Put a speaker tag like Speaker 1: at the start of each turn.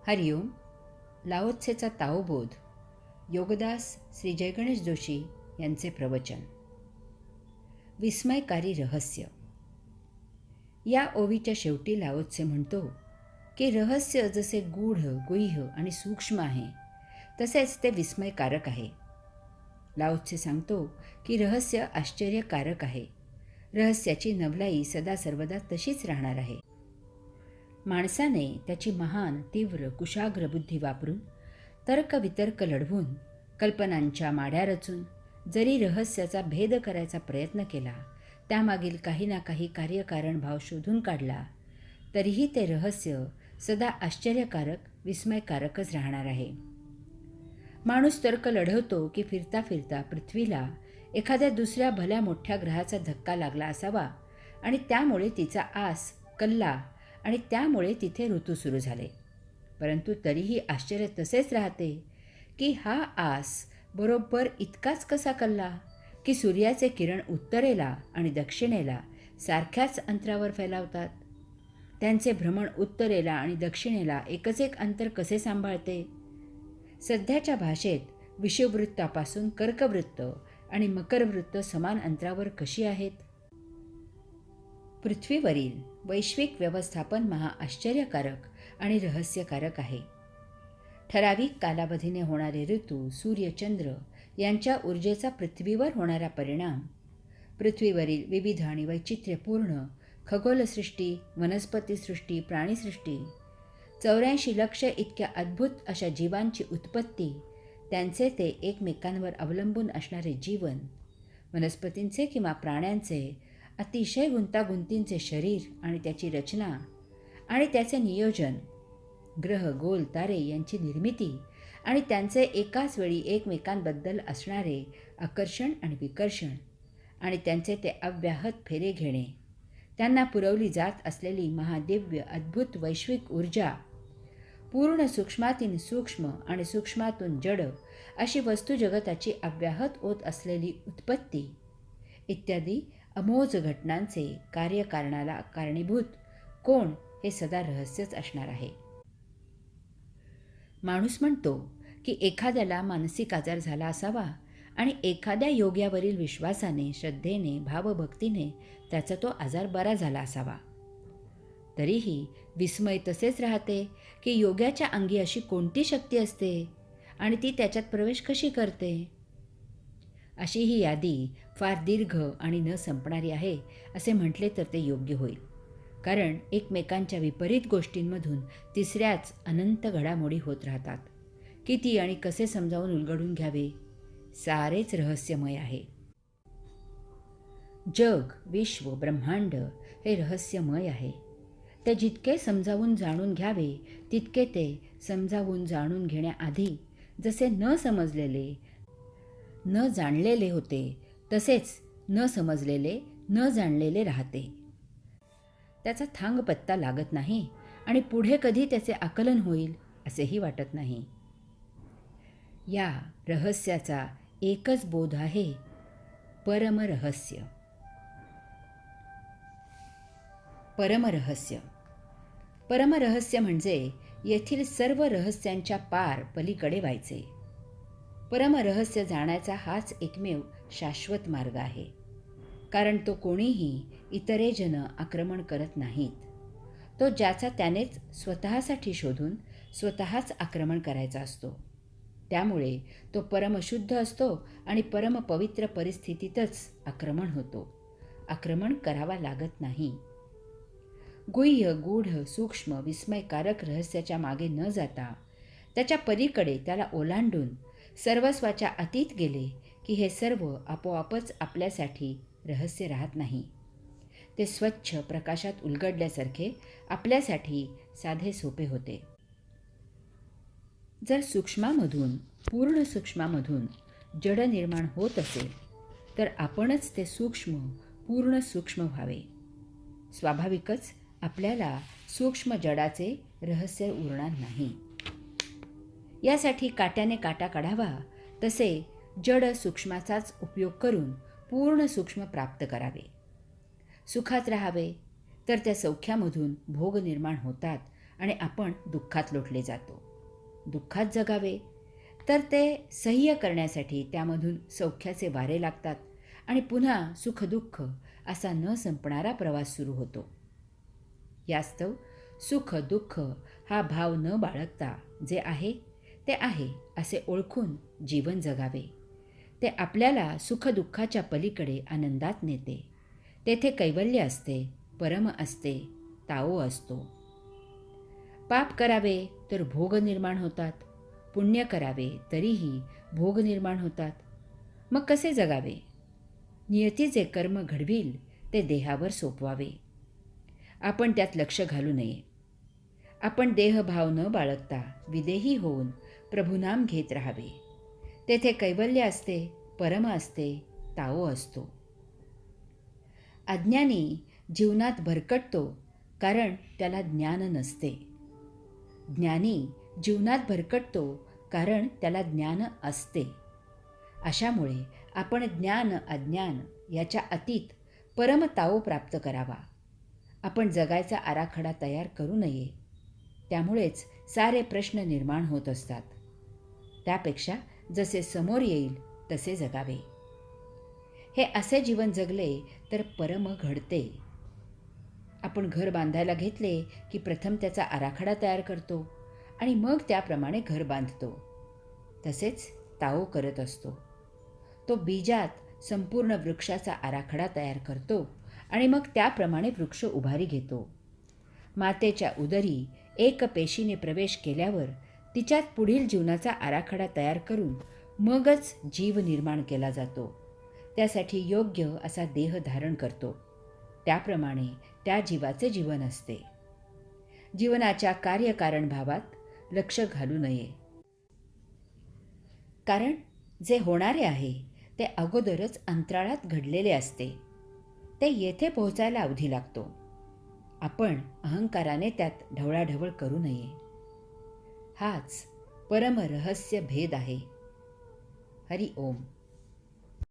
Speaker 1: हरिओम. लाओत्सेचा ताओबोध. योगदास श्री जयगणेश जोशी यांचे प्रवचन. विस्मयकारी रहस्य. या ओवीच्या शेवटी लाओत्से म्हणतो की रहस्य जसे गूढ, गुह्य आणि सूक्ष्म आहे तसेच ते विस्मयकारक आहे. लाओत्से सांगतो की रहस्य आश्चर्यकारक आहे. रहस्याची नवलाई सदा सर्वदा तशीच राहणार आहे. माणसाने त्याची महान, तीव्र, कुशाग्र बुद्धी वापरून तर्कवितर्क लढवून कल्पनांच्या माड्या रचून जरी रहस्याचा भेद करायचा प्रयत्न केला, त्यामागील काही ना काही कार्यकारण भाव शोधून काढला, तरीही ते रहस्य सदा आश्चर्यकारक, विस्मयकारकच राहणार आहे. माणूस तर्क लढवतो की फिरता फिरता पृथ्वीला एखाद्या दुसऱ्या भल्या मोठ्या ग्रहाचा धक्का लागला असावा आणि त्यामुळे तिचा आस कल्ला आणि त्यामुळे तिथे ऋतू सुरू झाले. परंतु तरीही आश्चर्य तसेच राहते की हा आस बरोबर इतकाच कसा कल्ला की सूर्याचे किरण उत्तरेला आणि दक्षिणेला सारख्याच अंतरावर फैलावतात. त्यांचे भ्रमण उत्तरेला आणि दक्षिणेला एकच एक अंतर कसे सांभाळते. सध्याच्या भाषेत विषुववृत्तापासून कर्कवृत्त आणि मकरवृत्त समान अंतरावर कशी आहेत. पृथ्वीवरील वैश्विक व्यवस्थापन महाआश्चर्यकारक आणि रहस्यकारक आहे. ठराविक कालावधीने होणारे ऋतू, सूर्य, चंद्र यांच्या ऊर्जेचा पृथ्वीवर होणारा परिणाम, पृथ्वीवरील विविध आणि वैचित्र्यपूर्ण खगोलसृष्टी, वनस्पतीसृष्टी, प्राणीसृष्टी, 84 लक्ष इतक्या अद्भुत अशा जीवांची उत्पत्ती, त्यांचे ते एकमेकांवर अवलंबून असणारे जीवन, वनस्पतींचे किंवा प्राण्यांचे अतिशय गुंतागुंतींचे शरीर आणि त्याची रचना आणि त्याचे नियोजन, ग्रह, गोल, तारे यांची निर्मिती आणि त्यांचे एकाच वेळी एकमेकांबद्दल असणारे आकर्षण आणि विकर्षण आणि त्यांचे ते अव्याहत फेरे घेणे, त्यांना पुरवली जात असलेली महादिव्य अद्भुत वैश्विक ऊर्जा, पूर्ण सूक्ष्मातीन सूक्ष्म आणि सूक्ष्मातून जड अशी वस्तुजगताची अव्याहत होत असलेली उत्पत्ती इत्यादी अमोज घटनांचे कार्यकारणाला कारणीभूत कोण हे सदा रहस्यच असणार आहे. माणूस म्हणतो की एखाद्याला मानसिक आजार झाला असावा आणि एखाद्या योग्यावरील विश्वासाने, श्रद्धेने, भावभक्तीने त्याचा तो आजार बरा झाला असावा. तरीही विस्मय तसेच राहते की योग्याच्या अंगी अशी कोणती शक्ती असते आणि ती त्याच्यात प्रवेश कशी करते. अशी ही यादी फार दीर्घ आणि न संपणारी आहे असे म्हटले तर ते योग्य होईल. कारण एकमेकांच्या विपरीत गोष्टींमधून तिसऱ्याच अनंत घडामोडी होत राहतात. किती आणि कसे समजावून उलगडून घ्यावे, सारेच रहस्यमय आहे. जग, विश्व, ब्रह्मांड हे रहस्यमय आहे. ते जितके समजावून जाणून घ्यावे तितके ते समजावून जाणून घेण्याआधी जसे न समजलेले, न जाणलेले होते तसेच न समजलेले, न जाणलेले राहते. त्याचा थांग पत्ता लागत नाही आणि पुढे कधी त्याचे आकलन होईल असेही वाटत नाही. या रहस्याचा एकच बोध आहे, परमरहस्य. परमरहस्य. परमरहस्य म्हणजे येथील सर्व रहस्यांच्या पार पलीकडे व्हायचे. परमरहस्य जाण्याचा हाच एकमेव शाश्वत मार्ग आहे. कारण तो कोणीही इतरे जन आक्रमण करत नाहीत. तो ज्याचा त्यानेच स्वतःसाठी शोधून स्वतःच आक्रमण करायचा असतो. त्यामुळे तो परमशुद्ध असतो आणि परमपवित्र परिस्थितीतच आक्रमण होतो. आक्रमण करावा लागत नाही. गुह्य, गूढ, सूक्ष्म, विस्मयकारक रहस्याच्या मागे न जाता त्याच्या पलीकडे त्याला ओलांडून सर्वस्वाच्या अतीत गेले की हे सर्व आपोआपच आपल्यासाठी रहस्य राहत नाही. ते स्वच्छ प्रकाशात उलगडल्यासारखे आपल्यासाठी साधे सोपे होते. जर सूक्ष्मामधून, पूर्ण सूक्ष्मामधून जड निर्माण होत असेल तर आपणच ते सूक्ष्म, पूर्ण सूक्ष्म व्हावे. स्वाभाविकच आपल्याला सूक्ष्म जडाचे रहस्य उरणार नाही. यासाठी काट्याने काटा काढावा तसे जड सूक्ष्माचाच उपयोग करून पूर्ण सूक्ष्म प्राप्त करावे. सुखात राहावे तर त्या सौख्यामधून भोग निर्माण होतात आणि आपण दुःखात लोटले जातो. दुःखात जगावे तर ते सह्य करण्यासाठी त्यामधून सौख्याचे वारे लागतात आणि पुन्हा सुखदुःख असा न संपणारा प्रवास सुरू होतो. यास्तव सुख दुःख हा भाव न बाळगता जे आहे ते आहे असे ओळखून जीवन जगावे. ते आपल्याला सुखदुःखाच्या पलीकडे आनंदात नेते. तेथे कैवल्य असते, परम असते, ताओ असतो. पाप करावे तर भोग निर्माण होतात, पुण्य करावे तरीही भोग निर्माण होतात. मग कसे जगावे? नियतीचे कर्म घडविल ते देहावर सोपवावे. आपण त्यात लक्ष घालू नये. आपण देहभाव न बाळगता विदेही होऊन प्रभुनाम घेत राहावे. तेथे कैवल्य असते, परम असते, ताओ असतो. अज्ञानी जीवनात भरकटतो कारण त्याला ज्ञान नसते. ज्ञानी जीवनात भरकटतो कारण त्याला ज्ञान असते. अशामुळे आपण ज्ञान अज्ञान याच्या अतीत परम ताओ प्राप्त करावा. आपण जगायचा आराखडा तयार करू नये. त्यामुळेच सारे प्रश्न निर्माण होत असतात. त्यापेक्षा जसे समोर येईल तसे जगावे. हे असे जीवन जगले तर परम घडते. आपण घर बांधायला घेतले की प्रथम त्याचा आराखडा तयार करतो आणि मग त्याप्रमाणे घर बांधतो. तसेच ताओ करत असतो. तो बीजात संपूर्ण वृक्षाचा आराखडा तयार करतो आणि मग त्याप्रमाणे वृक्ष उभारी घेतो. मातेच्या उदरी एक पेशीने प्रवेश केल्यावर तिच्यात पुढील जीवनाचा आराखडा तयार करून मगच जीव निर्माण केला जातो. त्यासाठी योग्य असा देह धारण करतो. त्याप्रमाणे त्या जीवाचे जीवन असते. जीवनाच्या कार्यकारण भावात लक्ष घालू नये. कारण जे होणारे आहे ते अगोदरच अंतराळात घडलेले असते. ते येथे पोहोचायला अवधी लागतो. आपण अहंकाराने त्यात ढवळाढवळ करू नये. हाच परम रहस्य भेद आहे. हरि ओम.